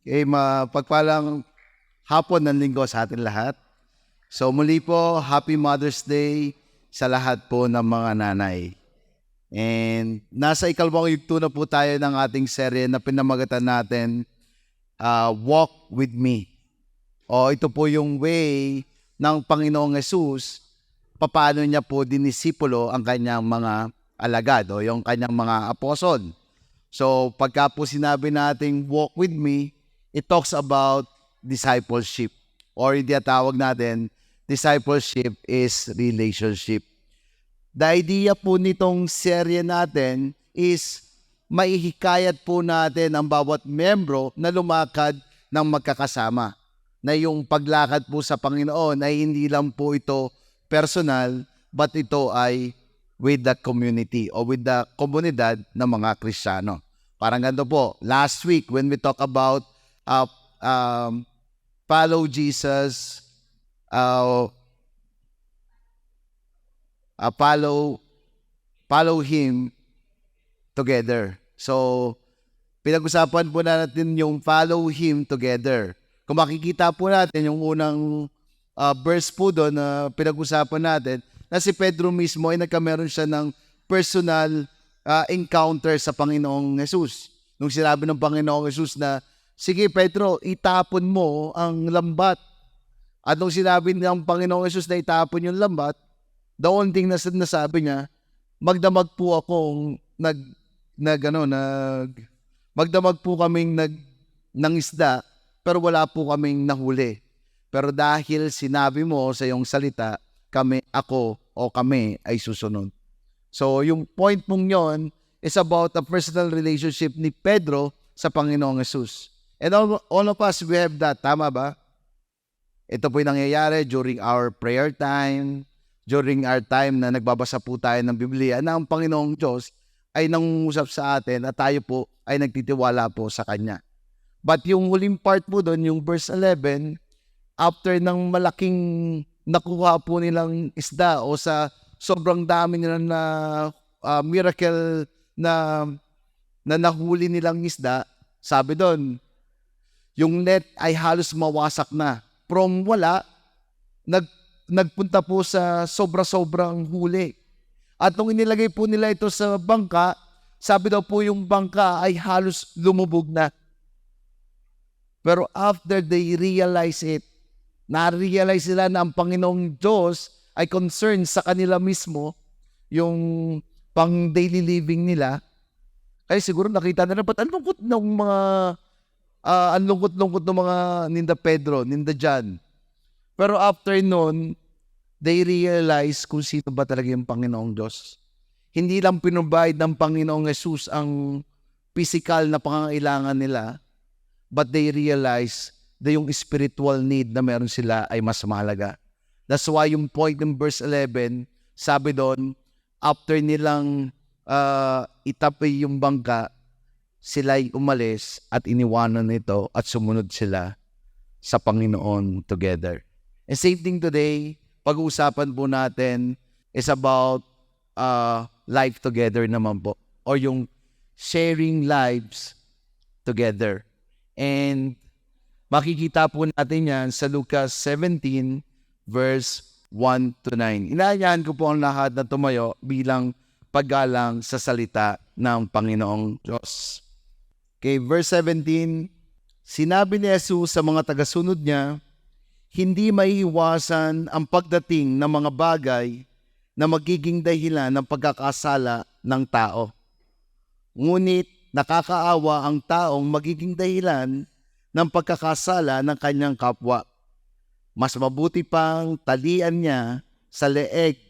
Mapagpalang hapon ng linggo sa atin lahat. So muli po, Happy Mother's Day sa lahat po ng mga nanay. And nasa ikalawang yugto na po tayo ng ating serye na pinamagatan natin, Walk With Me. Ito po yung way ng Panginoong Hesus, paano niya po dinisipulo ang kanyang mga alagad o yung kanyang mga apostol. So pagka po sinabi nating walk with me, it talks about discipleship, or yung tawag natin, discipleship is relationship. The idea po nitong serye natin is maihikayat po natin ang bawat membro na lumakad ng magkakasama. Na yung paglakad po sa Panginoon ay hindi lang po ito personal, but ito ay with the community o with the komunidad ng mga Kristiyano. Parang ganito po, last week when we talk about follow Jesus, follow Him together. So, pinag-usapan po natin yung follow Him together. Kung makikita po natin yung unang verse po doon na pinag-usapan natin, na si Pedro mismo ay nagkameron siya ng personal encounter sa Panginoong Hesus. Nung sinabi ng Panginoong Hesus na, sige Pedro, itapon mo ang lambat. At nung sinabi ng Panginoong Hesus na itapon yung lambat, the only thing na nasabi niya, magdamag po akong magdamag po kaming ng isda, pero wala po kaming nahuli. Pero dahil sinabi mo sa iyong salita, kami ay susunod. So yung point mong yon is about a personal relationship ni Pedro sa Panginoong Hesus. And all of us, we have that. Tama ba? Ito po yung nangyayari during our prayer time, during our time na nagbabasa po tayo ng Biblia, na ang Panginoong Diyos ay nangungusap sa atin at tayo po ay nagtitiwala po sa Kanya. But yung huling part po doon, yung verse 11, after ng malaking nakuha po nilang isda o sa sobrang dami nilang na miracle na nahuli nilang isda, sabi doon, yung net ay halos mawasak na. From wala, nagpunta po sa sobra-sobrang huli. At nung inilagay po nila ito sa bangka, sabi daw po yung bangka ay halos lumubog na. Pero after they realize it, na-realize nila na ang Panginoong Diyos ay concerned sa kanila mismo, yung pang daily living nila. Kaya siguro nakita nila, ba't ang lungkot ng mga ang lungkot-lungkot ng mga ninda Pedro, ninda John. Pero after nun, they realize kung sino ba talaga yung Panginoong Diyos. Hindi lang pinrovide ng Panginoong Hesus ang physical na pangangailangan nila, but they realize na yung spiritual need na meron sila ay mas mahalaga. That's why yung point ng verse 11, sabi doon, after nilang itapi yung bangka, sila'y umalis at iniwanan ito at sumunod sila sa Panginoon together. And same thing today, pag-uusapan po natin is about life together naman po, or yung sharing lives together. And makikita po natin yan sa Lucas 17 verse 1 to 9. Inaayahan ko po ang lahat na tumayo bilang paggalang sa salita ng Panginoong Diyos. Okay, verse 17, sinabi ni Jesus sa mga tagasunod niya, hindi maiiwasan ang pagdating ng mga bagay na magiging dahilan ng pagkakasala ng tao. Ngunit nakakaawa ang taong magiging dahilan ng pagkakasala ng kanyang kapwa. Mas mabuti pang talian niya sa leeg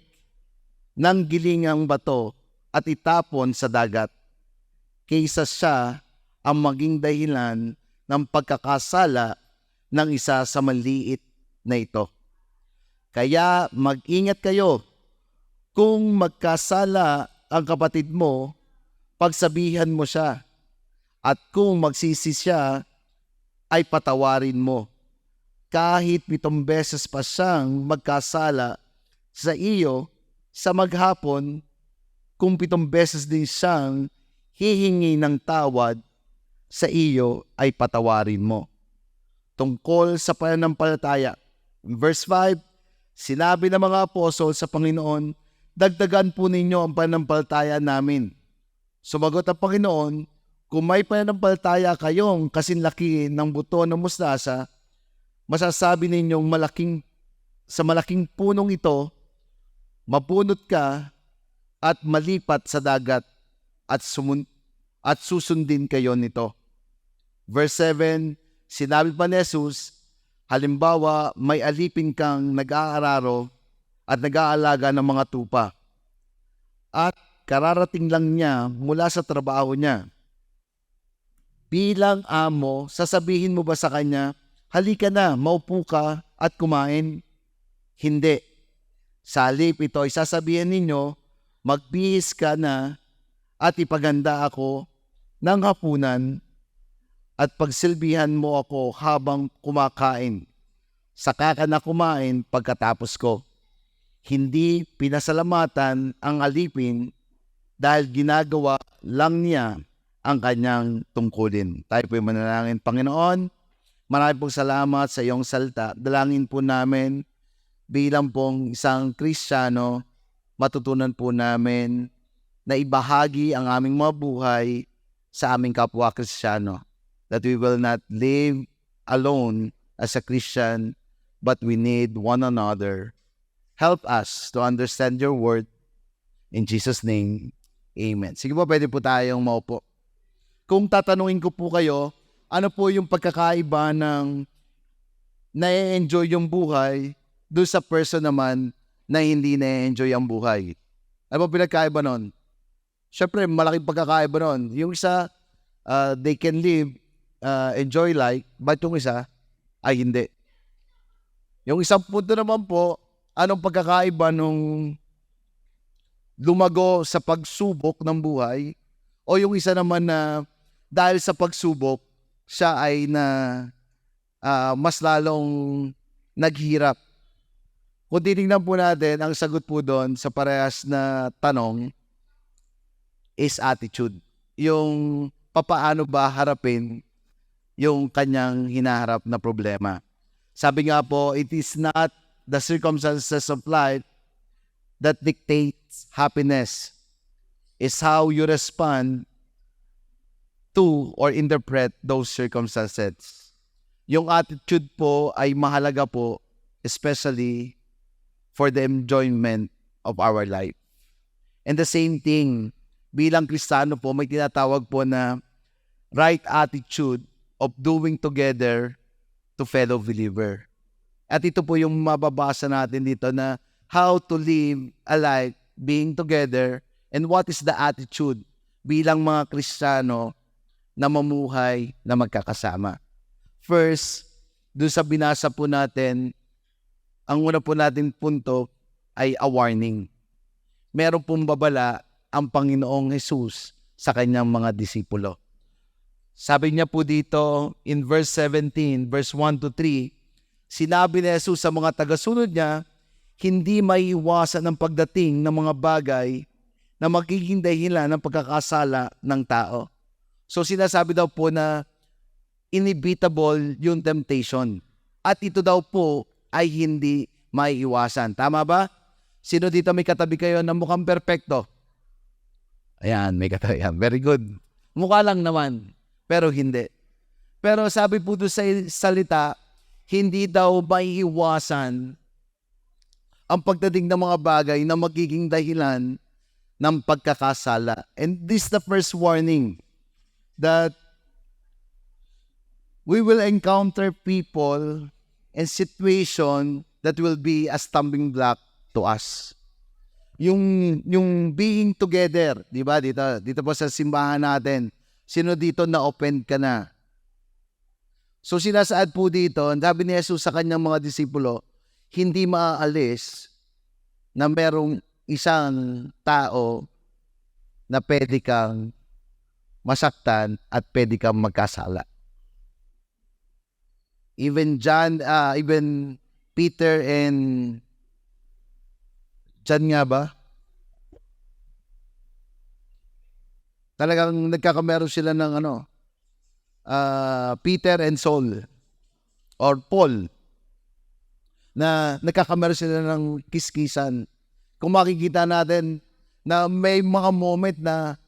ng gilingang bato at itapon sa dagat, kaysa siya ang maging dahilan ng pagkakasala ng isa sa maliit na ito. Kaya mag-ingat kayo, kung magkasala ang kapatid mo, pagsabihan mo siya, at kung magsisi siya, ay patawarin mo. Kahit 7 beses pa siyang magkasala sa iyo sa maghapon, kung 7 beses din siyang hihingi ng tawad, sa iyo ay patawarin mo. Tungkol sa pananampalataya, verse 5, sinabi ng mga apostol sa Panginoon, dagdagan po ninyo ang pananampalataya namin. Sumagot ang Panginoon, kung may pananampalataya kayong kasinlaki ng buto ng mustasa, masasabi ninyong sa malaking punong ito, mapunot ka at malipat sa dagat at susundin kayo nito. Verse 7, sinabi pa ni Jesus, halimbawa may alipin kang nag-aararo at nag-aalaga ng mga tupa at kararating lang niya mula sa trabaho niya. Bilang amo, sasabihin mo ba sa kanya, halika na, maupo ka at kumain? Hindi. Sa halip ito ay sasabihin ninyo, magbihis ka na at ipaganda ako ng hapunan at pagsilbihan mo ako habang kumakain. Saka ka na kumain pagkatapos ko. Hindi pinasalamatan ang alipin dahil ginagawa lang niya ang kanyang tungkulin. Tayo po manalangin. Panginoon, marami pong salamat sa iyong salita. Dalangin po namin bilang pong isang Kristiyano, matutunan po namin na ibahagi ang aming mga buhay sa aming kapwa Kristiyano. That we will not live alone as a Christian, but we need one another. Help us to understand your word. In Jesus' name, amen. Sige po, pwede po tayong maupo. Kung tatanungin ko po kayo, ano po yung pagkakaiba ng na-enjoy yung buhay doon sa person naman na hindi na-enjoy ang buhay? Ano po pinagkaiba nun? Siyempre, malaking pagkakaiba nun. Yung isa, they can live, enjoy life, but yung isa ay hindi. Yung isang punto naman po, anong pagkakaiba nung lumago sa pagsubok ng buhay o yung isa naman na dahil sa pagsubok, siya ay mas lalong naghirap. Kung titingnan po natin, ang sagot po doon sa parehas na tanong is attitude. Yung papaano ba harapin yung kanyang hinaharap na problema. Sabi nga po, it is not the circumstances of life that dictates happiness. It's how you respond to or interpret those circumstances. Yung attitude po ay mahalaga po, especially for the enjoyment of our life. And the same thing, bilang Kristiyano po, may tinatawag po na right attitude of doing together to fellow believer. At ito po yung mababasa natin dito na how to live a life being together and what is the attitude bilang mga Kristiyano na mamuhay na magkakasama. First, doon sa binasa po natin, ang una po natin punto ay a warning. Meron pong babala ang Panginoong Jesus sa kanyang mga disipulo. Sabi niya po dito in verse 17, verse 1 to 3, sinabi ni Jesus sa mga tagasunod niya, hindi maiiwasan ang pagdating ng mga bagay na magiging dahilan ng pagkakasala ng tao. So sinasabi daw po na inevitable yung temptation. At ito daw po ay hindi maiiwasan. Tama ba? Sino dito may katabi kayo na mukhang perpekto? Ayan, may katabi. Ayan, very good. Mukha lang naman. Pero hindi. Pero sabi po doon sa salita, hindi daw maiiwasan ang pagdating ng mga bagay na magiging dahilan ng pagkakasala. And this is the first warning that we will encounter people and situation that will be a stumbling block to us. Yung being together, di ba? Dito po sa simbahan natin, sino dito na-open ka na? So sinasaad po dito, sabi ni Jesus sa kanyang mga disipulo, hindi maaalis na merong isang tao na pwede kang masaktan at pwede kang magkasala. Even Peter and John nga ba? Talagang nagkakameron sila ng Peter and Saul or Paul na nagkakamera sila ng kiskisan. Kung makikita natin na may mga moment na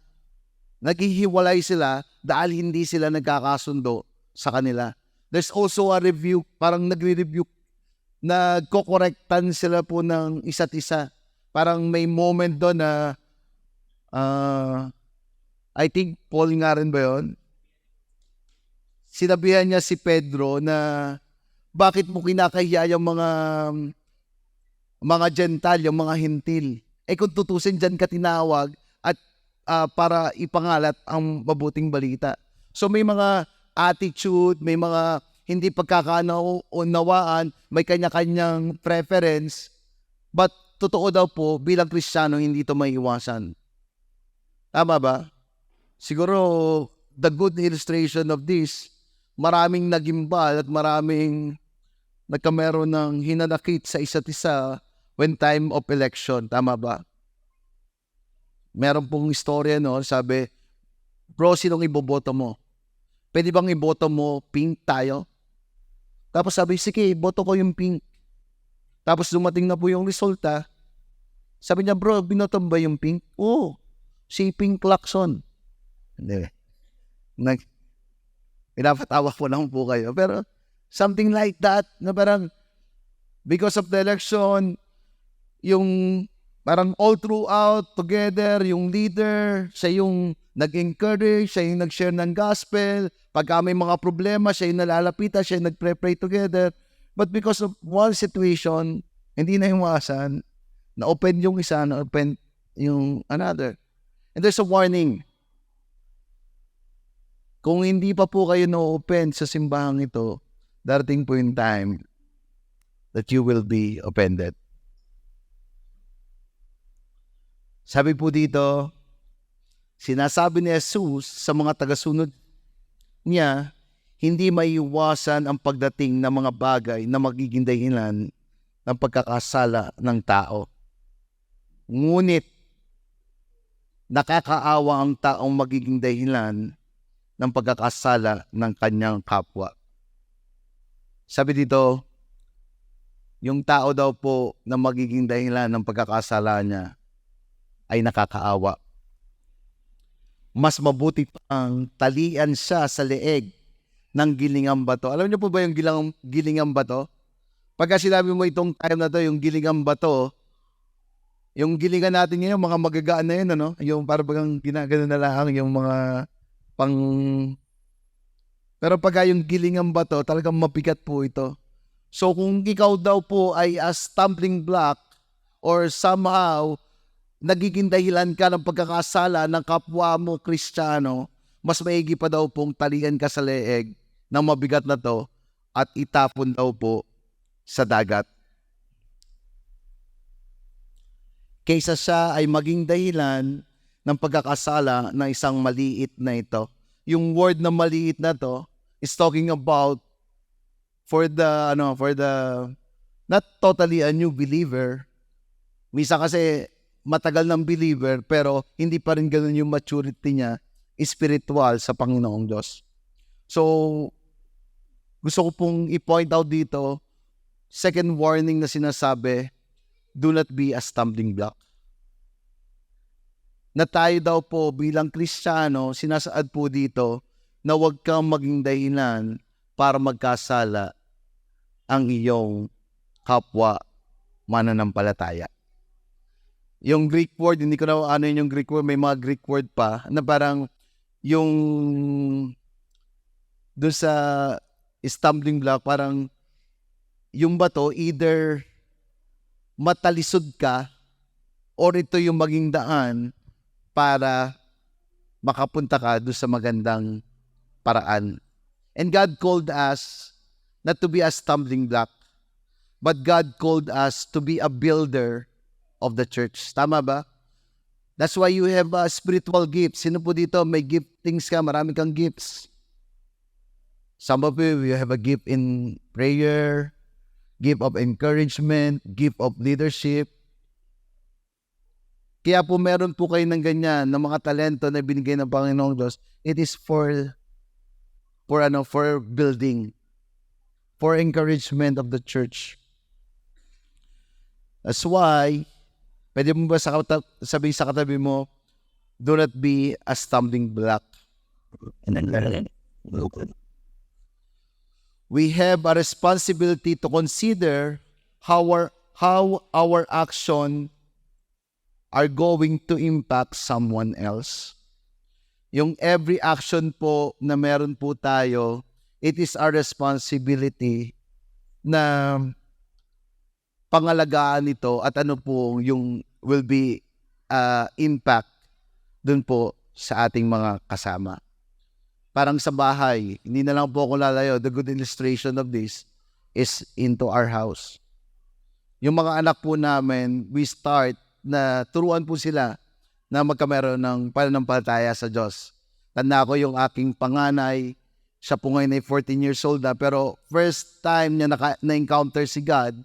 naghihiwalay sila dahil hindi sila nagkakasundo sa kanila. There's also a review, parang nagre-review, nagko-correctan sila po ng isa't isa. Parang may moment doon na I think Paul nga rin ba yun? Sinabihan niya si Pedro na bakit mo kinakahiya yung mga Gentile, yung mga Hintil? Kung tutusin dyan ka tinawag at para ipangalat ang mabuting balita. So may mga attitude, may mga hindi pagkakaunawaan, may kanya-kanyang preference, but totoo daw po, bilang Kristiyano, hindi ito maiiwasan. Tama ba? Siguro, the good illustration of this, maraming nagimbal at maraming nagkameron ng hinanakit sa isa't isa when time of election. Tama ba? Meron pong istorya, no? Sabi, bro, sinong iboboto mo? Pwede bang iboto mo pink tayo? Tapos sabi, sige, boto ko yung pink. Tapos dumating na po yung resulta. Sabi niya, bro, binoto ba yung pink? Oo, si Pink Lacson. Hindi. Pinapatawa ko lang po kayo. Pero something like that, na parang because of the election, yung parang all throughout, together, yung leader, siya yung nag-encourage, siya yung nag-share ng gospel. Pagka may mga problema, siya yung nalalapitan, siya yung nag-pray together. But because of one situation, hindi na iwasan, na-open yung isa, na-open yung another. And there's a warning. Kung hindi pa po kayo na-open sa simbahang ito, darating po yung time that you will be offended. Sabi po dito, sinasabi ni Jesus sa mga tagasunod niya, hindi maiiwasan ang pagdating ng mga bagay na magiging dahilan ng pagkakasala ng tao. Ngunit, nakakaawa ang taong magiging dahilan ng pagkakasala ng kanyang kapwa. Sabi dito, yung tao daw po na magiging dahilan ng pagkakasala niya ay nakakaawa. Mas mabuti pang talian siya sa leeg ng gilingang bato. Alam niyo po ba yung gilingang bato? Pagka sinabi mo itong time na to, yung gilingang bato, yung gilingan natin ngayon, mga magagaan na yun, ano? Yung parang ginagano na lang, yung mga pang... Pero pagka yung gilingang bato, talagang mabigat po ito. So kung ikaw daw po ay a stumbling block or somehow nagiging dahilan ka ng pagkakasala ng kapwa mo Kristiyano, mas maigi pa daw pong talian ka sa leeg ng mabigat na to at itapon daw po sa dagat. Kaysa siya ay maging dahilan ng pagkakasala ng isang maliit na ito. Yung word na maliit na to is talking about for the not totally a new believer. Misa kasi matagal ng believer pero hindi pa rin ganun yung maturity niya spiritual sa Panginoong Diyos. So, gusto ko pong i-point out dito, second warning na sinasabi, do not be a stumbling block. Na tayo daw po bilang Kristiyano, sinasaad po dito na huwag kang maging dahilan para magkasala ang iyong kapwa mananampalataya. Yung Greek word, hindi ko na ano yung Greek word, may mga Greek word pa na parang yung doon sa stumbling block, parang yung bato, either matalisod ka or ito yung maging daan para makapunta ka doon sa magandang paraan. And God called us not to be a stumbling block, but God called us to be a builder of the church. Tama ba? That's why you have a spiritual gift. Sino po dito may giftings ka? Marami kang gifts. Some of you have a gift in prayer, gift of encouragement, gift of leadership. Kaya po meron po kayo ng ganyan, ng mga talento na binigay ng Panginoong Diyos. It is for for building, for encouragement of the church. That's why, pwede mo ba sabihin sa katabi mo, do not be a stumbling block. We have a responsibility to consider how our action are going to impact someone else. Yung every action po na meron po tayo, it is our responsibility na pangalagaan ito at ano po yung will be impact dun po sa ating mga kasama. Parang sa bahay, hindi na lang po ako lalayo. The good illustration of this is into our house. Yung mga anak po namin, we start na turuan po sila na magkameron ng pananampalataya sa Diyos. Tanda ko yung aking panganay, siya po ngayon ay 14 years old na, pero first time niya na-encounter si God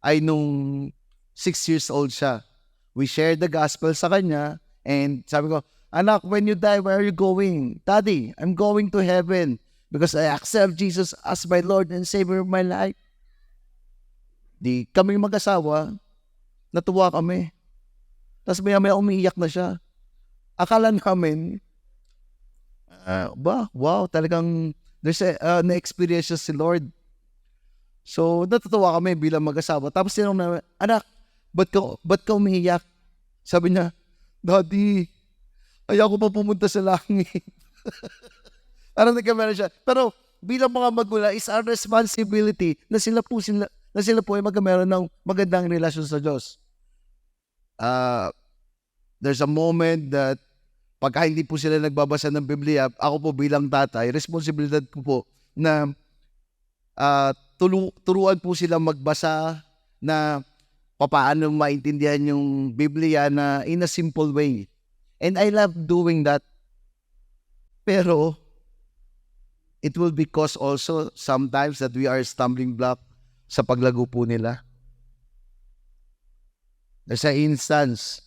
ay nung 6 years old siya. We shared the gospel sa kanya and sabi ko, anak, when you die, where are you going? Daddy, I'm going to heaven because I accept Jesus as my Lord and Savior of my life. Di kami mag-asawa, natuwa kami. Tapos maya-maya umiiyak na siya. Akala namin, wow, talagang there's na-experience si Lord. So, natutuwa kami bilang mag-asawa. Tapos tinanong namin, anak, ba't ka umiiyak? Sabi niya, Daddy, ayaw ko pa pumunta sa langit. Parang nagkamera siya. Pero bilang mga magulang, is our responsibility na sila po ay magkameron ng magandang relasyon sa Diyos. There's a moment that pagka hindi po sila nagbabasa ng Biblia, ako po bilang tatay, responsibilidad ko po na turuan po sila magbasa na paano maintindihan yung Biblia na in a simple way. And I love doing that. Pero, it will be cause also sometimes that we are stumbling block sa paglago po nila. There's an instance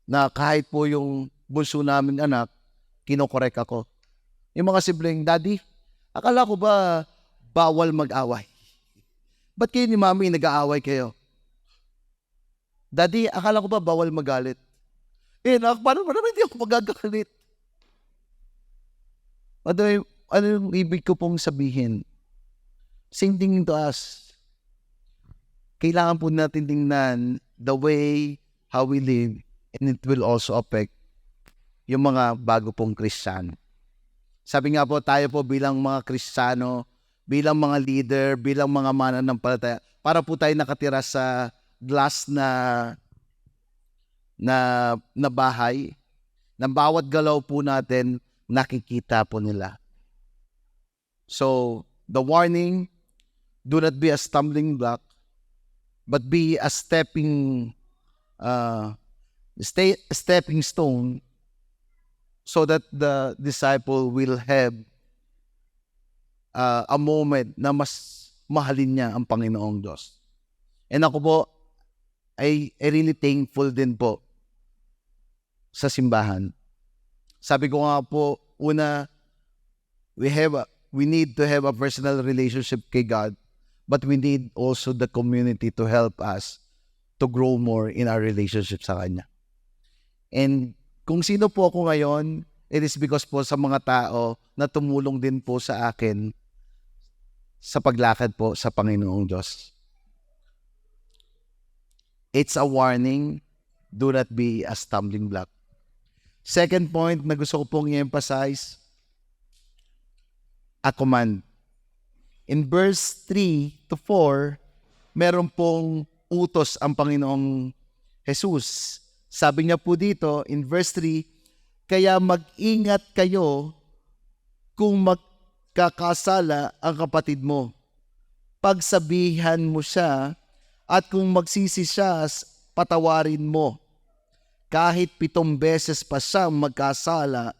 na kahit po yung bunso namin anak, kinokorek ako. Yung mga sibling, Daddy, akala ko ba bawal mag-away? Ba't kayo ni Mami nag-aaway kayo? Daddy, akala ko ba bawal magalit? Paano hindi ako magagalit? Ano yung ibig ko pong sabihin? Same thing to us. Kailangan po natin tingnan the way how we live and it will also affect yung mga bago pong Kristiyano. Sabi nga po, tayo po bilang mga Kristiyano, bilang mga leader, bilang mga mananampalataya, para po tayo nakatira sa glass na bahay, na bawat galaw po natin, nakikita po nila. So, the warning, do not be a stumbling block, but be a stepping stone so that the disciple will have a moment na mas mahalin niya ang Panginoong Diyos. And ako po, ay really thankful din po sa simbahan. Sabi ko nga po, una, we need to have a personal relationship kay God, but we need also the community to help us to grow more in our relationship sa Kanya. And kung sino po ako ngayon, it is because po sa mga tao na tumulong din po sa akin sa paglakad po sa Panginoong Diyos. It's a warning, do not be a stumbling block. Second point na gusto ko pong i-emphasize, a command. In verse 3 to 4, meron pong utos ang Panginoong Jesus. Sabi niya po dito, in verse 3, kaya mag-ingat kayo kung magkakasala ang kapatid mo. Pagsabihan mo siya at kung magsisi siya, patawarin mo. Kahit 7 beses pa siyang magkasala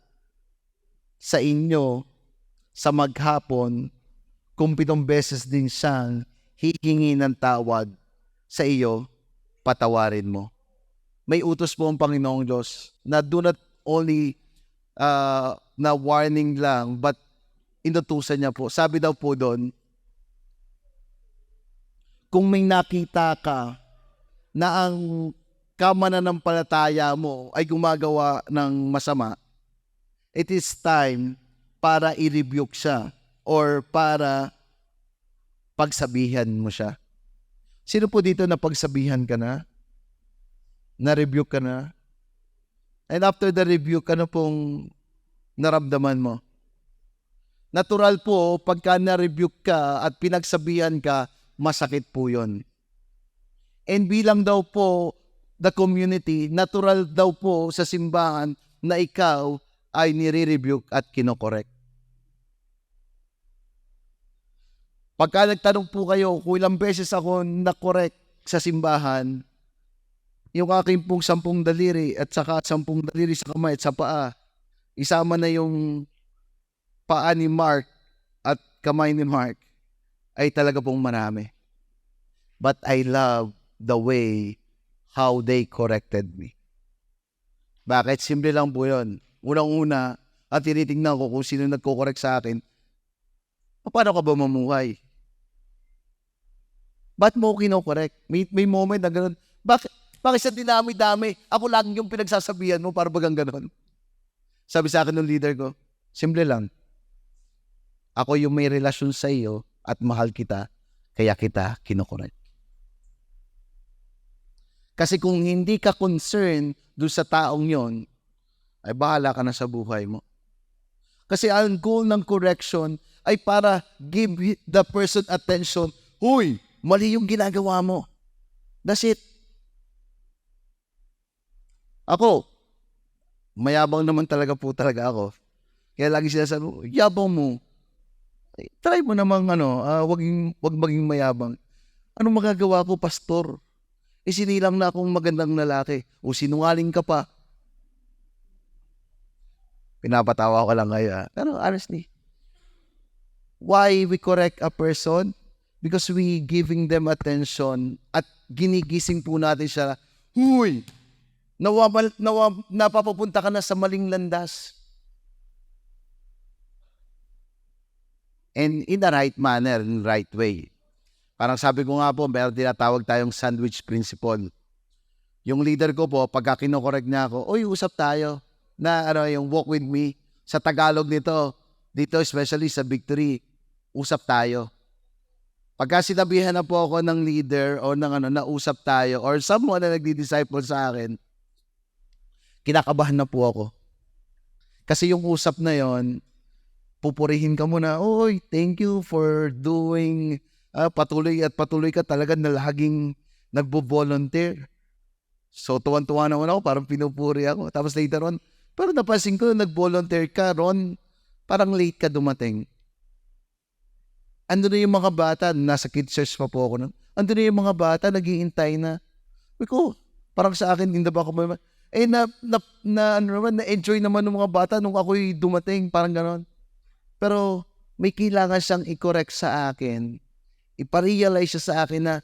sa inyo sa maghapon, kung 7 beses din siyang hihingi ng tawad sa iyo, patawarin mo. May utos po ang Panginoong Diyos na do not only na warning lang, but inutusan niya po. Sabi daw po doon, kung may nakita ka na ang kamananampalataya mo ay gumagawa ng masama, it is time para i-rebuke siya or para pagsabihan mo siya. Sino po dito na pagsabihan ka na? Na-rebuke ka na? And after the rebuke, ano pong naramdaman mo? Natural po, pagka na-rebuke ka at pinagsabihan ka, masakit po yun. And bilang daw po, the community, natural daw po sa simbahan na ikaw ay nire-rebuke at kinokorek. Pagka nagtanong po kayo kung ilang beses ako nakorek sa simbahan, yung aking pong 10 daliri at saka 10 daliri sa kamay at sa paa, isama na yung paa ni Mark at kamay ni Mark, ay talaga pong marami. But I love the way how they corrected me. Bakit? Simple lang po yun. Unang-una, at tinitingnan ko kung sino nagko-correct sa akin, paano ka ba mamuhay? Ba't mo kino-correct? May moment na gano'n. Bakit sa dinami-dami, ako lang yung pinagsasabihan mo para bagang gano'n? Sabi sa akin ng leader ko, simple lang. Ako yung may relasyon sa iyo at mahal kita, kaya kita kino-correct. Kasi kung hindi ka concerned doon sa taong yon, ay bahala ka na sa buhay mo. Kasi ang goal ng correction ay para give the person attention. Huy, mali yung ginagawa mo. That's it. Ako, mayabang naman talaga ako. Kaya lagi sinasabi, yabang mo. Try mo namang wag maging mayabang. Anong magagawa ko, pastor? Sinilang na akong magandang lalaki. O sinungaling ka pa. Pinapatawa ko lang ngayon. Pero honestly, why we correct a person? Because we giving them attention at ginigising po natin siya. Huy! Napapapunta ka na sa maling landas. And in the right manner, in the right way. Parang sabi ko nga po, meron tinatawag tayong sandwich principle. Yung leader ko po, pagka kinokorek niya ako, oy, usap tayo na yung walk with me. Sa Tagalog dito especially sa Victory, usap tayo. Pagka sinabihan na po ako ng leader o ng na usap tayo or someone na nagdi-disciple sa akin, kinakabahan na po ako. Kasi yung usap na yon, pupurihin ka muna, oy, thank you for doing patuloy ka talaga na laging nagbo-volunteer. So, tuwan-tuwa naman ako, parang pinupuri ako. Tapos later on, pero napansin ko, nag-volunteer ka, Ron, parang late ka dumating. Ando na yung mga bata, nasa kids church pa po ako nun. Ando na yung mga bata, naghihintay na. Ko, parang sa akin, hindi ba ako na-enjoy naman ng mga bata nung ako'y dumating, parang ganon. Pero, may kailangan siyang i-correct sa akin. Iparealize siya sa akin na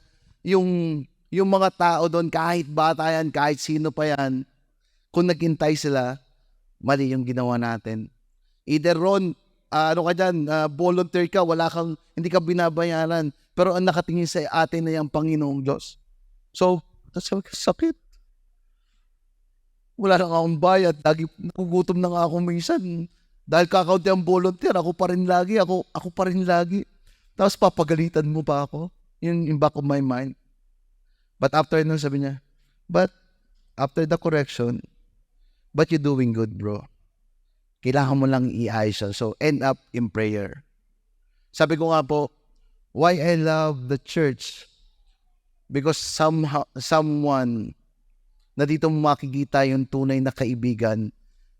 yung mga tao doon, kahit bata yan, kahit sino pa yan, kung naghintay sila, mali yung ginawa natin. Either Ron, volunteer ka, hindi ka binabayaran, pero ang nakatingin sa atin na yung Panginoong Diyos. So, sakit. Wala na akong bayad, lagi nakugutom na nga ako minsan. Dahil kakaunti ang volunteer, ako pa rin lagi. Tapos papagalitan mo pa ako. Yun in back of my mind. But after nun, sabi niya, but after the correction, but you doing good, bro. Kailangan mo lang i-ayos siya. So, end up in prayer. Sabi ko nga po, why I love the church? Because someone na dito makikita yung tunay na kaibigan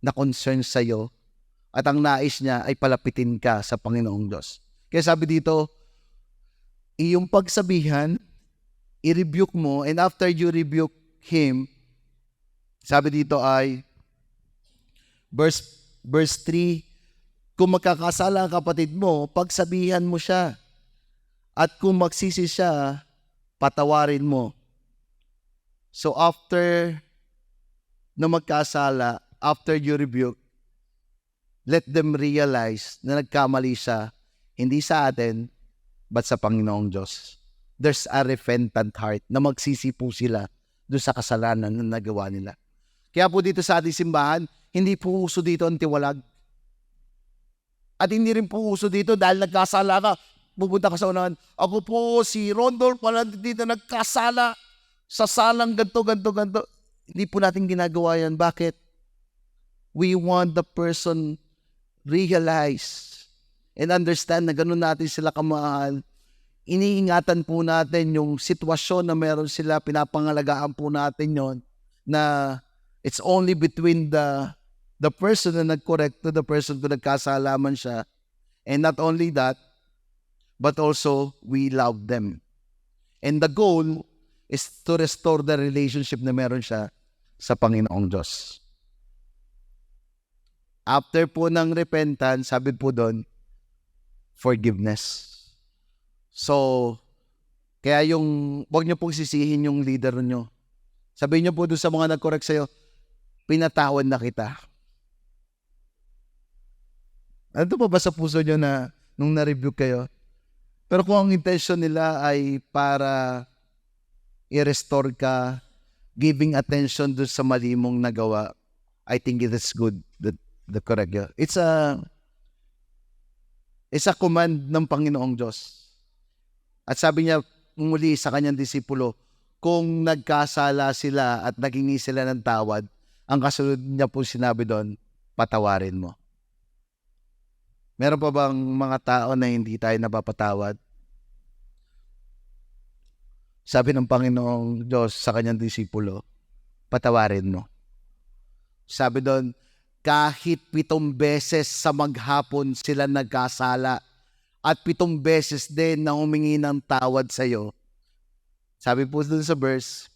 na concern sa'yo at ang nais niya ay palapitin ka sa Panginoong Diyos. Kaya sabi dito, iyong pagsabihan, i-rebuke mo, and after you rebuke him, sabi dito ay, verse 3, kung magkakasala ang kapatid mo, pagsabihan mo siya. At kung magsisi siya, patawarin mo. So after na magkasala, after you rebuke, let them realize na nagkamali siya, hindi sa atin, but sa Panginoong Diyos. There's a repentant heart na magsisipo sila doon sa kasalanan na nagawa nila. Kaya po dito sa ating simbahan, hindi po uso dito ang tiwalag. At hindi rin po uso dito dahil nagkasala ka, pupunta ka sa unahan, ako po si Rondolph, wala dito nagkasala sa salang ganto. Hindi po natin ginagawa yan. Bakit? We want the person realize and understand na ganun natin sila kamahal. Iniingatan po natin yung sitwasyon na meron sila, pinapangalagaan po natin yon na it's only between the person na nag-correct to the person kung nagkasalaman siya. And not only that, but also we love them. And the goal is to restore the relationship na meron siya sa Panginoong Diyos. After po ng repentance, sabi po doon, forgiveness. So, kaya huwag niyo pong sisihin yung leader niyo. Sabihin niyo po doon sa mga nag-correct sa'yo, pinatawad na kita. Ano pa ba sa puso niyo na nung na-review kayo? Pero kung ang intention nila ay para i-restore ka, giving attention doon sa mali mong nagawa, I think it is good, the correct. It's a command ng Panginoong Diyos. At sabi niya muli sa kanyang disipulo, kung nagkasala sila at naghingi sila ng tawad, ang kasunod niya po sinabi doon, patawarin mo. Meron pa bang mga tao na hindi tayo napapatawad? Sabi ng Panginoong Diyos sa kanyang disipulo, patawarin mo. Sabi doon, kahit 7 beses sa maghapon sila nagkasala at 7 beses din na humingi ng tawad sa iyo, sabi po doon sa verse,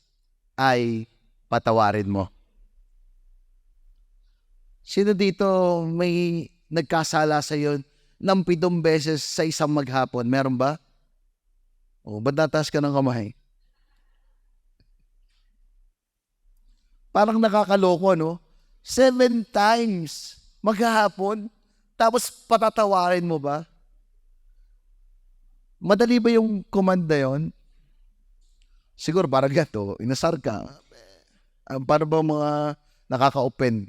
ay patawarin mo. Sino dito may nagkasala sa iyo ng 7 beses sa isang maghapon? Meron ba? O, ba't nataas ka ng kamay? Parang nakakaloko, no? 7 times maghapon, tapos patatawarin mo ba? Madali ba yung command na yun? Siguro parang gato, inasar ka. Paano ba mga nakaka-open?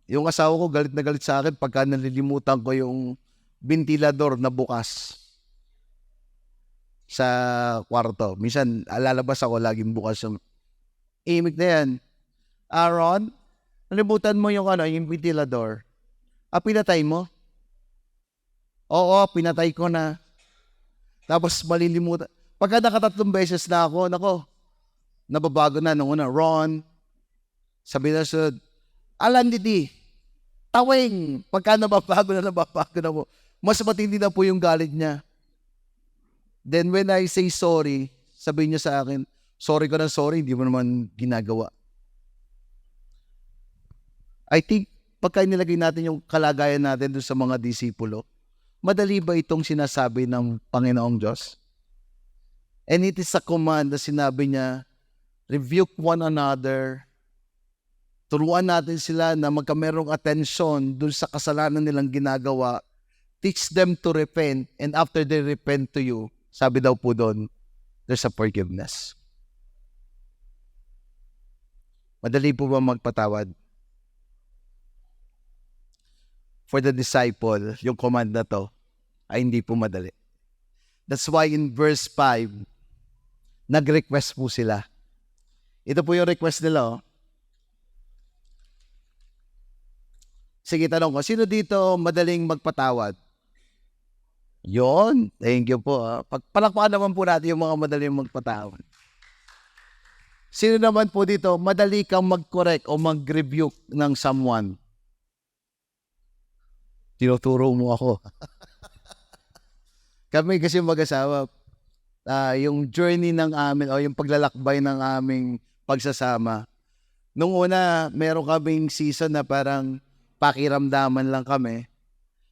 Yung asawa ko galit na galit sa akin pagka nalilimutan ko yung ventilador na bukas sa kwarto. Minsan, lalabas ako, laging bukas yung imik na yan. Aaron, nalimutan mo yung ventilador. Pinatay mo? Oo, pinatay ko na. Tapos malilimutan. Pagka nakatatlong beses na ako, nababago na nung una. Ron, sabi na sunod, Alan Didi, tawing. Pagka nababago na mo. Mas matindi na po yung galit niya. Then when I say sorry, sabihin niya sa akin, sorry ka na sorry, hindi mo naman ginagawa. I think, pagka nilagay natin yung kalagayan natin doon sa mga disipulo, madali ba itong sinasabi ng Panginoong Diyos? And it is a command na sinabi niya, rebuke one another, turuan natin sila na magkamerong atensyon doon sa kasalanan nilang ginagawa, teach them to repent, and after they repent to you, sabi daw po doon, there's a forgiveness. Madali po ba magpatawad? For the disciple, yung command na to, ay hindi po madali. That's why in verse 5, nag-request po sila. Ito po yung request nila. Sige, tanong ko, sino dito madaling magpatawad? Yon, thank you po. Palakpakan naman po natin yung mga madaling magpatawad. Sino naman po dito madali kang mag-correct o mag-rebuke ng someone? Tinuturo mo ako. Kami kasi mag-asawa, yung journey ng amin o yung paglalakbay ng aming pagsasama. Nung una, meron kaming season na parang pakiramdaman lang kami.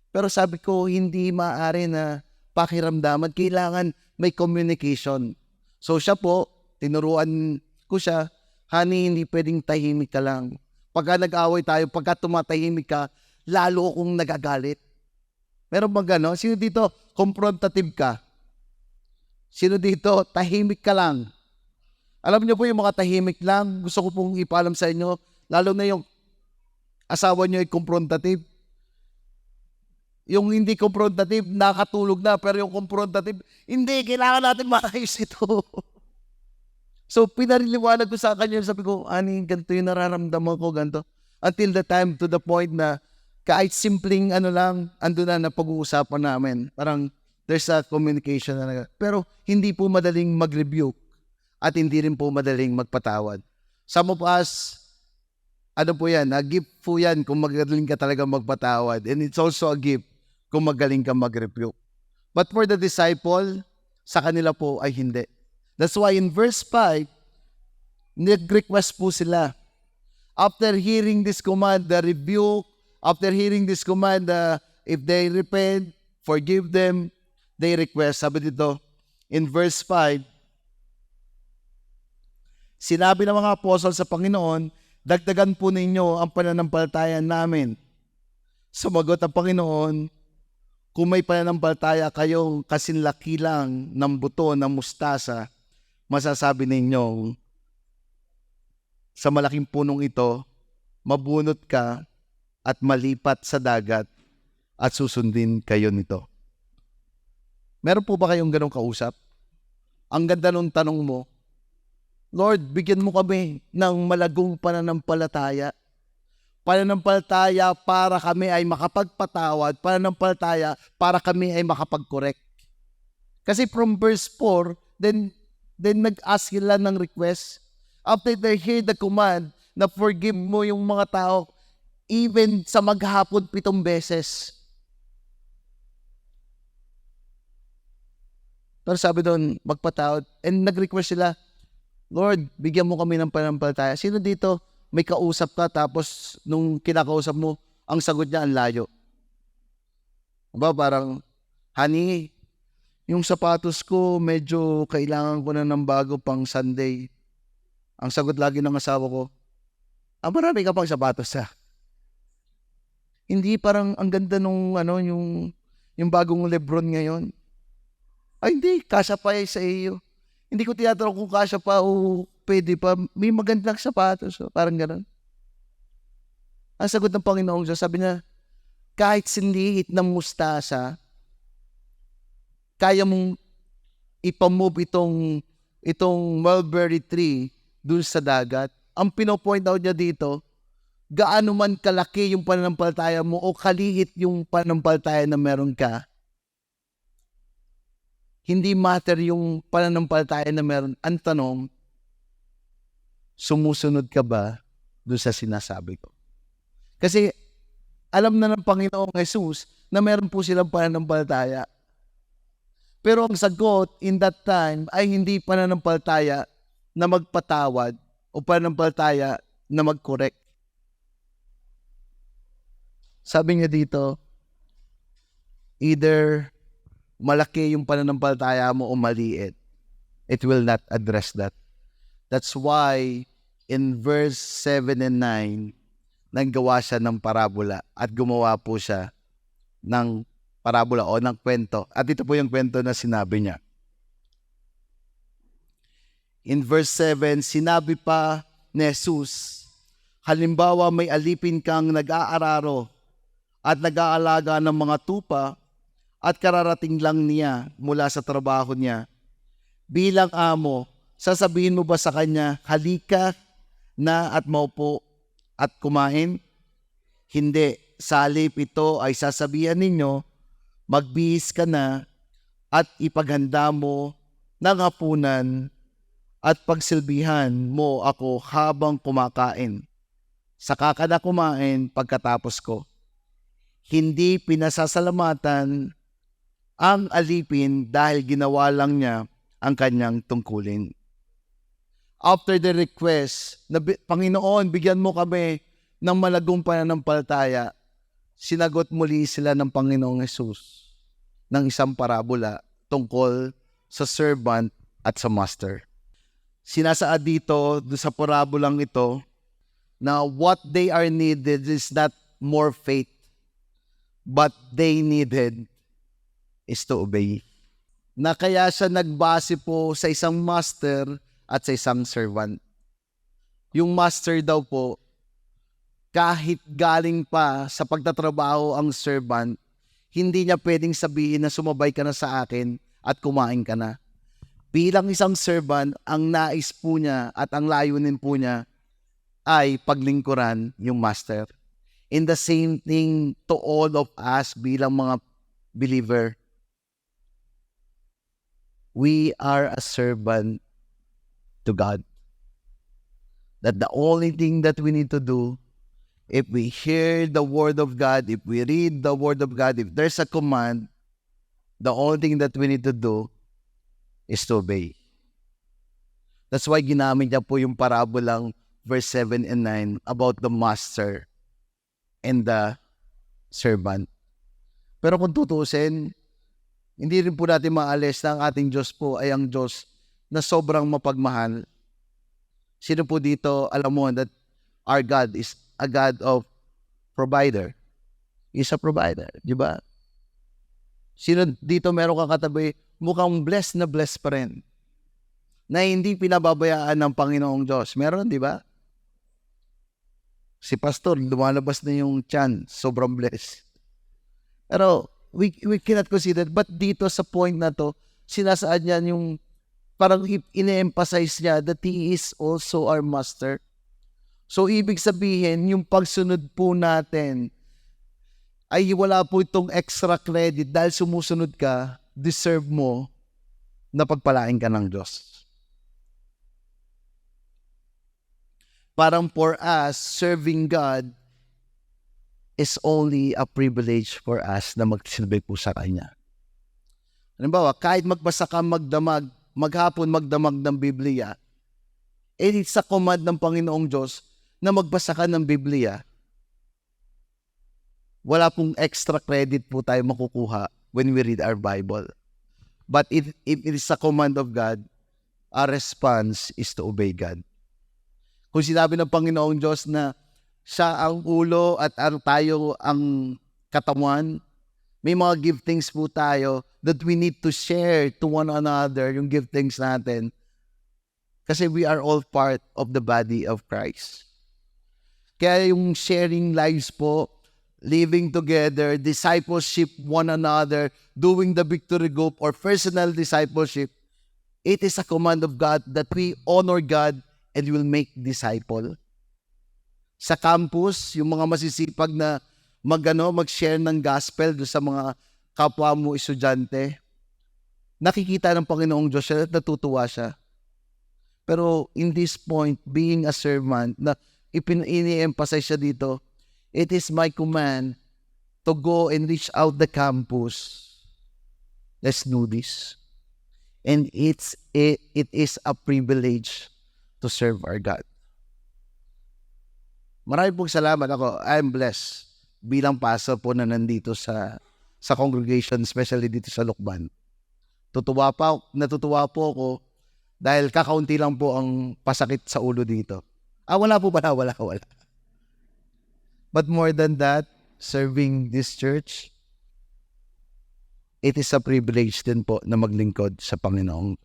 Pero sabi ko, hindi maaari na pakiramdaman. Kailangan may communication. So siya po, tinuruan ko siya, honey, hindi pwedeng tahimik ka lang. Pagka nag-away tayo, pagka tumatahimik ka, lalo akong nagagalit. Meron bang gano'n? Sino dito, confrontative ka? Sino dito, tahimik ka lang? Alam niyo po yung mga tahimik lang, gusto ko pong ipaalam sa inyo, lalo na yung asawa niyo ay confrontative. Yung hindi confrontative, nakatulog na, pero yung confrontative, hindi, kailangan natin maayos ito. So, pinariliwanag ko sa kanya, sabi ko, ani, ganito yung nararamdaman ko, ganito. Until the time, to the point na, kahit simpleng ando na pag-uusapan namin. Parang, there's a communication na. Pero, hindi po madaling mag-rebuke at hindi rin po madaling magpatawad. Some of us, po yan, a gift po yan kung magaling ka talaga magpatawad. And it's also a gift kung magaling ka mag-rebuke. But for the disciple, sa kanila po ay hindi. That's why in verse 5, nag-request po sila. After hearing this command, the rebuke, after hearing this command, if they repent, forgive them, they request. Sabi dito, in verse 5, sinabi ng mga apostol sa Panginoon, dagdagan po ninyo ang pananampalataya namin. Sumagot ang Panginoon, kung may pananampalataya kayong kasinlaki lang ng buto ng mustasa, masasabi ninyo, sa malaking punong ito, mabunot ka at malipat sa dagat at susundin kayo nito. Meron po ba kayong ganong kausap? Ang ganda nung tanong mo, Lord, bigyan mo kami ng malagong pananampalataya. Pananampalataya para kami ay makapagpatawad, pananampalataya para kami ay makapag-correct. Kasi from verse 4, then nag-ask sila ng request. After they hear the command na forgive mo yung mga tao, even sa maghapon 7 beses. Pero sabi doon, magpatawad. And nag-request sila, Lord, bigyan mo kami ng pananampalataya. Sino dito may kausap ka tapos nung kinakausap mo, ang sagot niya ang layo? Diba parang, honey, yung sapatos ko, medyo kailangan ko na ng bago pang Sunday. Ang sagot lagi ng asawa ko, marami ka pang sapatos ha. Hindi parang ang ganda nung yung bagong Lebron ngayon. Ay hindi, kasya pa sa iyo. Hindi ko tinatanong kung kasya pa o pwede pa. May magandang sapatos. Parang gano'n. Ang sagot ng Panginoong Diyos, sabi niya, kahit sinliit ng mustasa, kaya mong ipamove itong mulberry tree dun sa dagat. Ang pinopoint out niya dito, gaano man kalaki yung pananampalataya mo o kaliit yung pananampalataya na meron ka, hindi matter yung pananampalataya na meron. Ang tanong, sumusunod ka ba dun sa sinasabi ko? Kasi alam na ng Panginoong Jesus na meron po silang pananampalataya. Pero ang sagot in that time ay hindi pananampalataya na magpatawad o pananampalataya na mag-correct. Sabi niya dito, either malaki yung pananampalataya mo o maliit. It will not address that. That's why in verse 7 and 9, nanggawa siya ng parabola at gumawa po siya ng parabola o ng kwento. At ito po yung kwento na sinabi niya. In verse 7, sinabi pa ni Jesus, halimbawa may alipin kang nag-aararo at nag-aalaga ng mga tupa at kararating lang niya mula sa trabaho niya. Bilang amo, sasabihin mo ba sa kanya, halika na at maupo at kumain? Hindi, sa halip ito ay sasabihan ninyo, magbihis ka na at ipaghanda mo ng hapunan at pagsilbihan mo ako habang kumakain. Saka ka na kumain pagkatapos ko. Hindi pinasasalamatan ang alipin dahil ginawa lang niya ang kanyang tungkulin. After the request, na Panginoon, bigyan mo kami ng malagong pananampalataya, sinagot muli sila ng Panginoong Jesus ng isang parabola tungkol sa servant at sa master. Sinasaad dito sa parabolang ito Now, what they are needed is not more faith, but they needed is to obey. Na kaya siya nagbase po sa isang master at sa isang servant. Yung master daw po, kahit galing pa sa pagtatrabaho ang servant, hindi niya pwedeng sabihin na sumabay ka na sa akin at kumain ka na. Bilang isang servant, ang nais po niya at ang layunin po niya ay paglingkuran yung master. In the same thing to all of us bilang mga believer, we are a servant to God. That the only thing that we need to do, if we hear the word of God, if we read the word of God, if there's a command, the only thing that we need to do is to obey. That's why ginamit niya po yung parabolang verse 7 and 9 about the master and the servant. Pero kung tutusin, hindi rin po natin maalis na ang ating Diyos po ay ang Diyos na sobrang mapagmahal. Sino po dito alam mo that our God is a God of provider? He's a provider, di ba? Sino dito meron kang katabi, mukhang blessed na blessed pa rin, na hindi pinababayaan ng Panginoong Diyos? Meron, di ba? Si pastor, lumalabas na yung tiyan, sobrang blessed. Pero we cannot consider, but dito sa point na to, sinasaad niya yung parang ine-emphasize niya that He is also our master. So ibig sabihin, yung pagsunod po natin ay wala po itong extra credit dahil sumusunod ka, deserve mo na pagpalain ka ng Diyos. Parang for us, serving God is only a privilege for us na magsilbi po sa Kanya. Halimbawa, kahit magbasa ka magdamag, maghapon magdamag ng Biblia, it's a command ng Panginoong Diyos na magbasa ka ng Biblia. Wala pong extra credit po tayo makukuha when we read our Bible. But if it is a command of God, our response is to obey God. Kung sinabi ng Panginoong Diyos na siya ang ulo at tayo ang katawan, may mga giftings po tayo that we need to share to one another yung giftings natin. Kasi we are all part of the body of Christ. Kaya yung sharing lives po, living together, discipleship one another, doing the victory group or personal discipleship, it is a command of God that we honor God and will make disciple. Sa campus, yung mga masisipag na mag-share ng gospel do sa mga kapwa mo estudyante, nakikita ng Panginoong Diyos siya at natutuwa siya. Pero in this point, being a servant, na ini-emphasize siya dito, it is my command to go and reach out the campus. Let's do this. And it is a privilege to serve our God. Maraming pong salamat ako. I'm blessed bilang pastor po na nandito sa congregation, especially dito sa Lukban. Natutuwa po ako dahil kakaunti lang po ang pasakit sa ulo dito. Wala po pala, wala. But more than that, serving this church, it is a privilege din po na maglingkod sa Panginoong.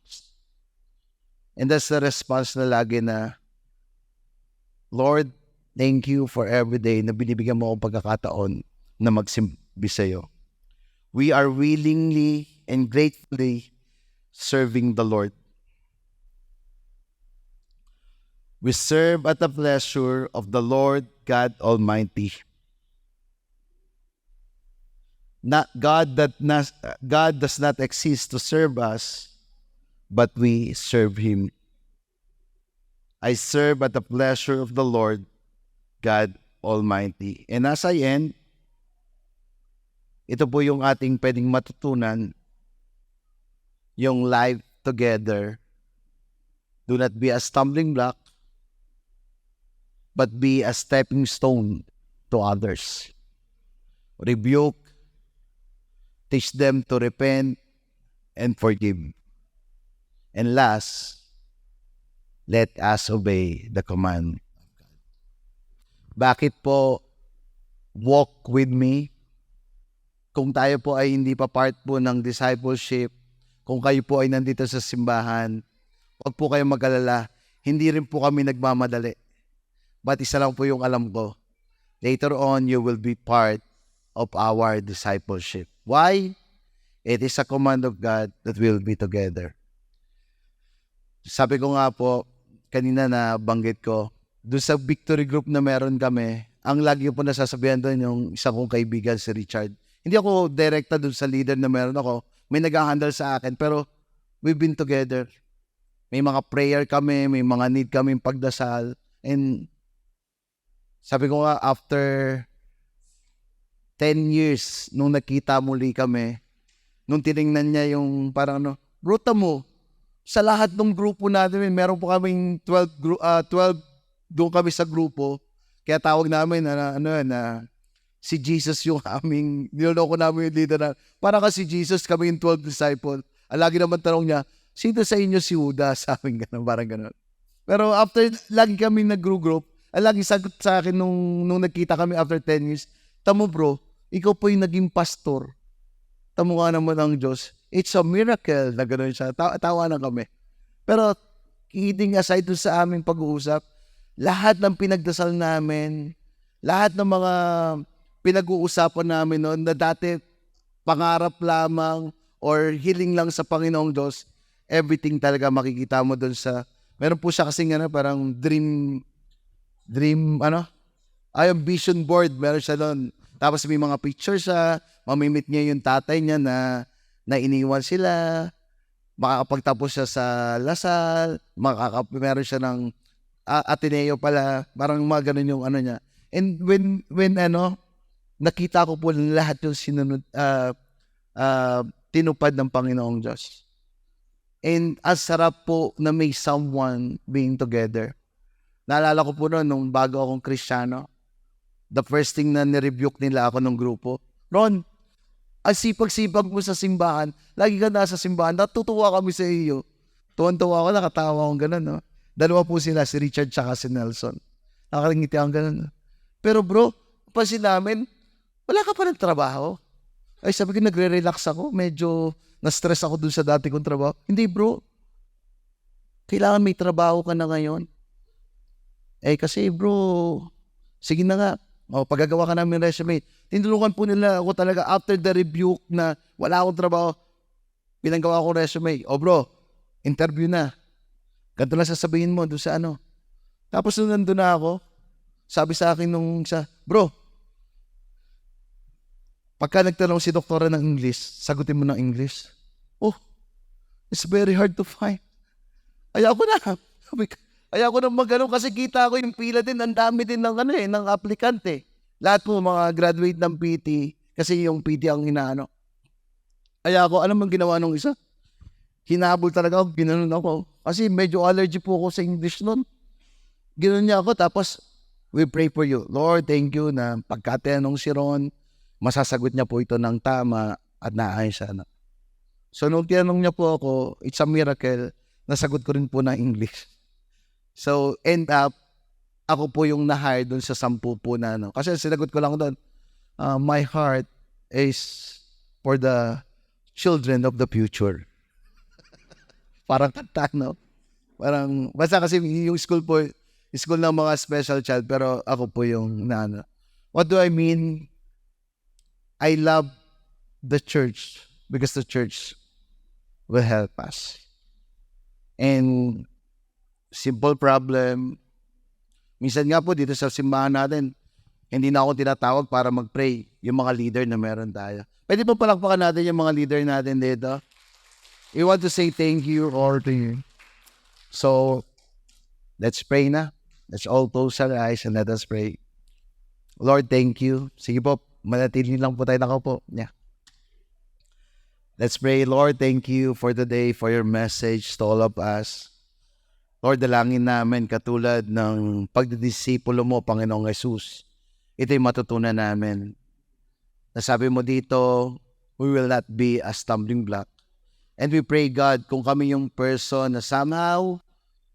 And that's the response na lagi na, Lord, thank you for every day na binibigyan mo akong pagkakataon na magsimbi sa'yo. We are willingly and gratefully serving the Lord. We serve at the pleasure of the Lord God Almighty. God does not exist to serve us, but we serve Him. I serve at the pleasure of the Lord God Almighty. And as I end, ito po yung ating pwedeng matutunan, yung life together. Do not be a stumbling block, but be a stepping stone to others. Rebuke, teach them to repent and forgive. And last, let us obey the command of God. Bakit po walk with me? Kung tayo po ay hindi pa part po ng discipleship, kung kayo po ay nandito sa simbahan, huwag po kayong mag-alala. Hindi rin po kami nagmamadali. But isa lang po yung alam ko. Later on, you will be part of our discipleship. Why? It is a command of God that we'll be together. Sabi ko nga po, kanina na banggit ko, doon sa victory group na meron kami, ang lagi po nasasabihan doon yung isa kong kaibigan, si Richard. Hindi ako direkta doon sa leader na meron ako. May nag-handle sa akin, pero we've been together. May mga prayer kami, may mga need kami pagdasal. And sabi ko nga, after 10 years, nung nakita muli kami, nung tinignan niya yung parang ruta mo, sa lahat ng grupo natin, meron po kaming 12 doon kami sa grupo. Kaya tawag namin na si Jesus yung aming, niloloko namin yung leader na, parang kasi Jesus, kami yung 12 disciple. Lagi naman tanong niya, sino sa inyo si Judas? Sabi ganun, parang ganun. Pero after, lagi kami nag-group, lagi sagot sa akin nung nagkita kami after 10 years, tamo bro, ikaw po yung naging pastor. Tamo nga naman ang Diyos. It's a miracle na gano'n siya. Tawa na kami. Pero, kidding aside dun sa aming pag-uusap, lahat ng pinagdasal namin, lahat ng mga pinag-uusapan namin noon na dati pangarap lamang or hiling lang sa Panginoong Diyos, everything talaga makikita mo doon sa, meron po siya kasing parang dream, vision board, meron siya doon. Tapos may mga pictures siya, mamimit niya yung tatay niya na iniwan sila, makakapagtapos siya sa Lasal, meron siya ng Ateneo pala, parang mga ganun yung niya. And when nakita ko po lahat yung sinunod, tinupad ng Panginoong Diyos. And ang sarap po na may someone being together. Naalala ko po noon, nung bago akong Kristiyano, the first thing na nirebuke nila ako ng grupo, Ron, ang sipag-sipag mo sa simbahan, lagi ka nasa simbahan, natutuwa kami sa iyo. Tuwan-tuwa ako, nakatawa akong gano'n, no? Dalawa po sila, si Richard tsaka si Nelson. Nakaringiti akong gano'n. No? Pero bro, pansin namin, wala ka pa ng trabaho. Ay, sabi ko, nagre-relax ako. Medyo na-stress ako dun sa dati kong trabaho. Hindi bro, kailangan may trabaho ka na ngayon. Kasi bro, sige na nga. Paggagawa ka namin resume. Tinulungan po nila ako talaga after the rebuke na wala akong trabaho. Pinanggawa ko resume. Bro, interview na. Ganito lang sasabihin mo doon sa Tapos nung nandun na ako, sabi sa akin nung isa, bro, pagka nagtanong si doktora ng English, sagutin mo ng English. It's very hard to find. Ayoko na. Ayoko na magano kasi kita ko yung pila din, ang dami din ng ng aplikante. Lahat po mga graduate ng PT, kasi yung PT ang inaano. Ayoko, alam mo ginawa nung isa? Hinabol talaga ako, ginanon ako. Kasi medyo allergy po ako sa English nun. Ginanon niya ako, tapos, we pray for you. Lord, thank you na pagkatanong si Ron, masasagot niya po ito ng tama at naayos siya. So, nung tinanong niya po ako, it's a miracle, nasagot ko rin po ng English. So, end up, ako po yung na-hire doon sa 10 po na Kasi sinagot ko lang doon, my heart is for the children of the future. Parang kanta, no? Parang, basta kasi yung school po, school ng mga special child, pero ako po yung What do I mean? I love the church because the church will help us. And simple problem, minsan nga po dito sa simbahan natin, hindi na ako tinatawag para mag-pray yung mga leader na meron tayo. Pwede pa palakpakan natin yung mga leader natin dito. We want to say thank you or to you. So, let's pray na. Let's all close our eyes and let us pray. Lord, thank you. Sige po, manatili lang po tayo nakaupo. Yeah. Let's pray. Lord, thank you for the day, for your message to all of us. Lord, dalangin namin katulad ng pagdidisipulo mo, Panginoong Jesus. Ito'y matutunan namin. Nasabi mo dito, we will not be a stumbling block. And we pray, God, kung kami yung person na somehow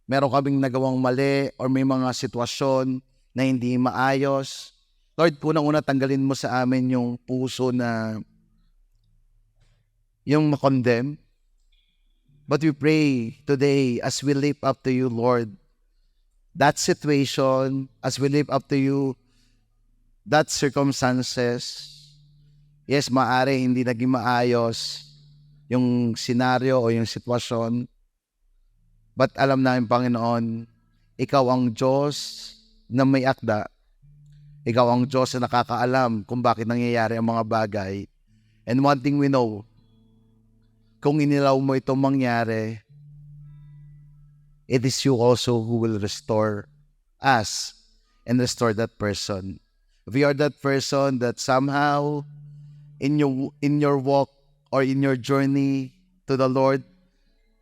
meron kaming nagawang mali or may mga sitwasyon, na hindi maayos. Lord, unang-una tanggalin mo sa amin yung puso na yung makondemn. But we pray today as we lift up to you, Lord, that situation, as we lift up to you, that circumstances, yes, maaari hindi naging maayos yung senaryo o yung sitwasyon. But alam namin, Panginoon, ikaw ang Diyos na may akda. Ikaw ang Diyos na nakakaalam kung bakit nangyayari ang mga bagay. And one thing we know, kung inilaw mo itong mangyari, it is you also who will restore us and restore that person. If you are that person that somehow in your walk or in your journey to the Lord,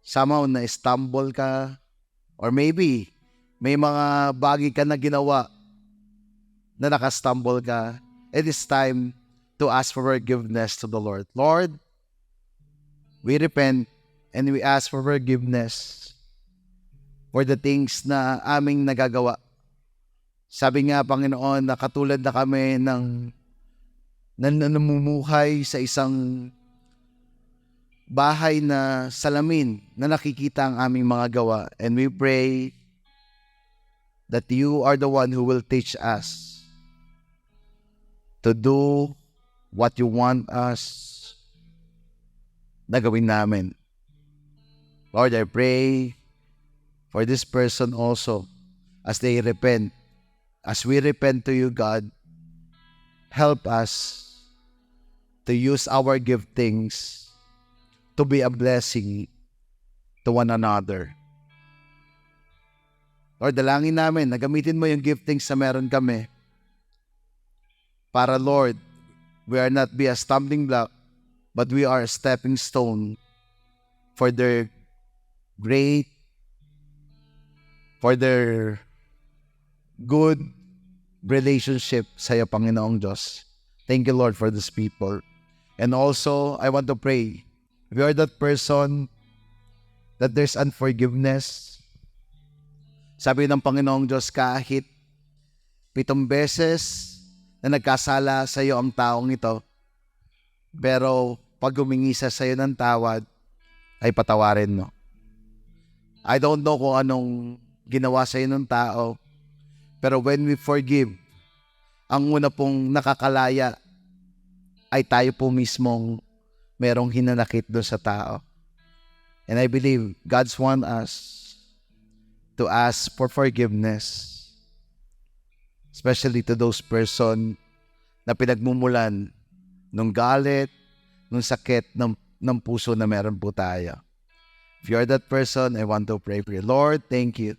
somehow na-stumble ka, or maybe may mga bagay ka na ginawa na nakastumble ka, it is time to ask for forgiveness to the Lord. Lord, we repent and we ask for forgiveness for the things na aming nagagawa. Sabi nga, Panginoon, na katulad na kami ng namumuhay sa isang bahay na salamin na nakikita ang aming mga gawa. And we pray that you are the one who will teach us to do what you want us na gawin namin. Lord, I pray for this person also as they repent. As we repent to you, God, help us to use our giftings to be a blessing to one another. Lord, dalangin namin na gamitin mo yung giftings na meron kami para, Lord, we are not be a stumbling block, but we are a stepping stone for their good relationship sa iyo, Panginoong Diyos. Thank you, Lord, for these people. And also, I want to pray, if you are that person that there's unforgiveness, sabi ng Panginoong Diyos, kahit 7 beses na nagkasala sa iyo ang taong ito, pero pag humingi sa iyo ng tawad, ay patawarin mo. I don't know kung anong ginawa sa iyo ng tao, pero when we forgive, ang una pong nakakalaya ay tayo po mismong merong hinanakit doon sa tao. And I believe God's want us to ask for forgiveness, especially to those person na pinagmumulan nung galit, nung sakit ng puso na meron po tayo. If you are that person, I want to pray for you. Lord, thank you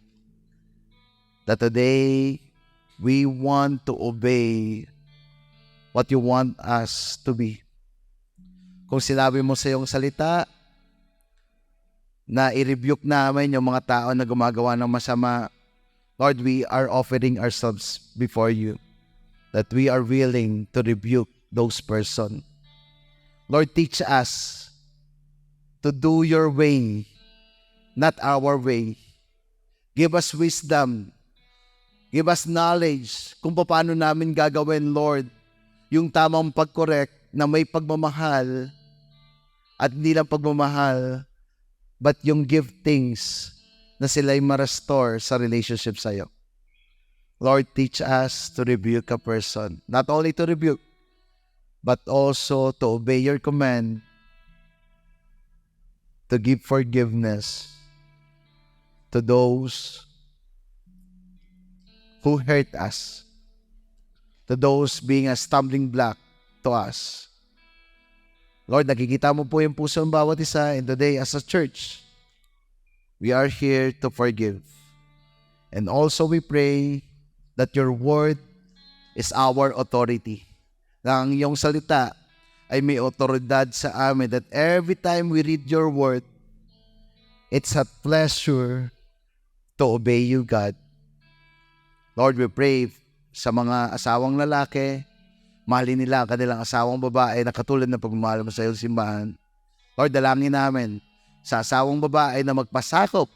that today we want to obey what you want us to be. Kung sinabi mo sa iyong salita na i-rebuke namin yung mga tao na gumagawa ng masama, Lord, we are offering ourselves before you that we are willing to rebuke those person. Lord, teach us to do your way, not our way. Give us wisdom. Give us knowledge kung paano namin gagawin, Lord, yung tamang pag-correct na may pagmamahal at hindi lang pagmamahal, but yung give things na sila'y ma-restore sa relationship sa'yo. Lord, teach us to rebuke a person. Not only to rebuke, but also to obey your command, to give forgiveness to those who hurt us, to those being a stumbling block to us. Lord, nakikita mo po yung puso ng bawat isa, and today as a church, we are here to forgive. And also we pray that your word is our authority. Na ang iyong salita ay may otoridad sa amin, that every time we read your word, it's a pleasure to obey you, God. Lord, we pray sa mga asawang lalaki, mahalin nila ang kanilang asawang babae na katulad ng pagmamahal mo sa iyong simbahan. Lord, dalangin namin sa asawang babae na magpasakop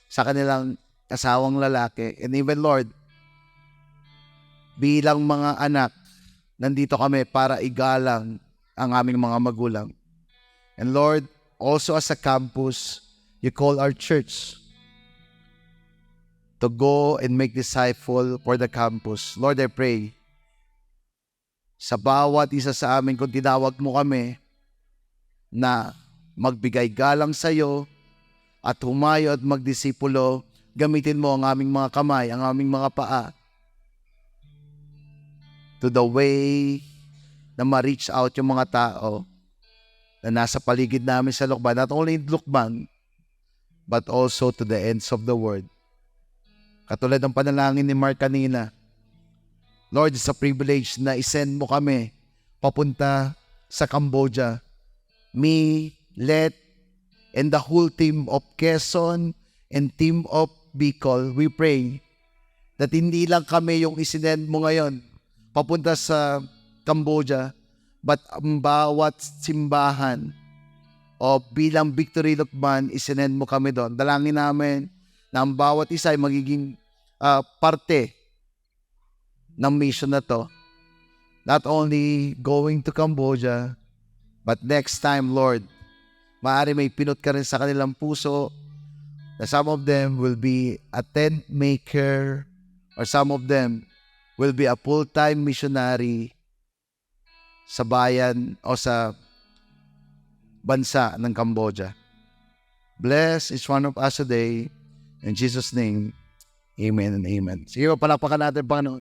sa kanilang asawang lalaki. And even, Lord, bilang mga anak, nandito kami para igalang ang aming mga magulang. And Lord, also as a campus, you call our church to go and make disciple for the campus. Lord, I pray, sa bawat isa sa amin, kung tinawag mo kami na magbigay galang sa iyo at humayo at magdisipulo, gamitin mo ang aming mga kamay, ang aming mga paa to the way na ma-reach out yung mga tao na nasa paligid namin sa Lukban. Not only in Lukban, but also to the ends of the world. Katulad ng panalangin ni Mark kanina, Lord, it's a privilege na isend mo kami papunta sa Cambodia. Me, Let, and the whole team of Quezon and team of Bicol, we pray that hindi lang kami yung isinend mo ngayon papunta sa Cambodia, but ang bawat simbahan o bilang Victory Lukban, isinend mo kami doon. Dalangin namin na ang bawat isa ay magiging parte ng mission na to. Not only going to Cambodia, but next time, Lord, maaari may pinot ka rin sa kanilang puso na some of them will be a tent maker or some of them will be a full-time missionary sa bayan o sa bansa ng Cambodia. Bless each one of us today. In Jesus' name, amen and amen. Sige, palakpakan natin, Panginoon.